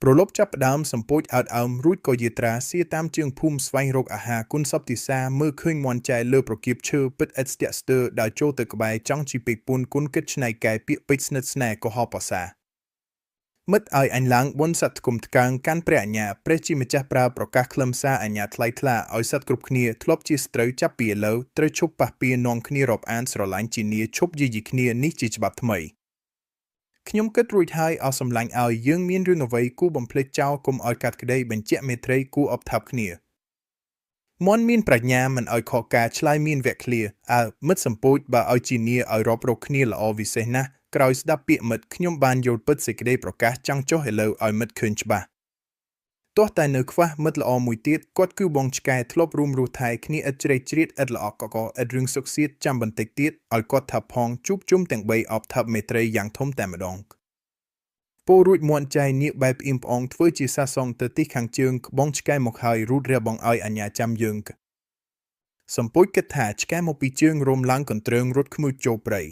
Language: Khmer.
ប្រឡប់ចាប់ផ្ដើមសម្ពោចអើតអើមរួចក៏យាត្រាសៀតាមជើងភូមិស្វែងរកអាហារគុណសពទីសាមើលឃើញមន់ចែលើប្រគៀបឈើពិតឥតស្ទាក់ស្ទើរដើរចូលទៅក្បែរចង់ជីពេកពួនគុណគិតឆ្នៃកែពាក្យពេចស្និទ្ធស្នេហ៍ក៏ហោប៉ាសាមិត្តឲ្យអញឡើងបុនសត្វគុំថ្កើងកាន់ព្រះអញ្ញាព្រះជាម្ចាស់ប្រើប្រកាសខ្លឹមសារអញ្ញាថ្លៃថ្លាឲ្យសត្វគ្រប់គ្នាធ្លាប់ជាស្ត្រូវចាប់ពីឥឡូវត្រូវឈប់ប៉ះពៀនាំគ្នារាប់អានស្រឡាញ់ជានីឈប់យាយីគ្នានេះជាច្បាប់ថ្មីខ្ញុំគិតរួចហើយអស់សម្លាញ់ឲ្យយើងមានរឿងអ្វីគួរបំភ្លេចចោលកុំឲ្យកាត់ក្តីបញ្ជាក់មេត្រីគួរអបថាប់គ្នាមន់មានប្រាជ្ញាមិនឲ្យខកការឆ្លើយមានវគ្គឃ្លាមិត្តសម្ពោចបើឲ្យជានីឲ្យរាប់រកគ្នាល្អវិសេសណាស់ក្រោយស្ដាប់ពាក្យមិត្តខ្ញុំបានយល់ពិតសេចក្តីប្រកាសចង់ចុះឥឡូវឲ្យមិត្តឃើញច្បាស់ទោះតែនៅខ្វះមិត្តល្អមួយទៀតគាត់គឺបងឆ្កែធ្លាប់រួមរស់ថែគ្នាឥតជ្រេកជ្រៀតឥតល្អក់កកឥតរឿងសុខសៀតចាំបន្តិចទៀតឲ្យគាត់ថាផងជួបជុំទាំង3អបថាប់មេត្រីយ៉ាងធំតែម្ដងពោរួចមាន់ចៃនៀកបែបផ្អៀងផ្អងធ្វើជាសាសងទៅទីខាងជើងក្បងឆ្កែមកហើយរូតរះបងឲ្យអញ្ញាចាំយើងសម្ពោចគិតថាឆ្កែមកពីជើងរោមឡើងកន្ទ្រើងរត់ខ្មូចចូលព្រៃ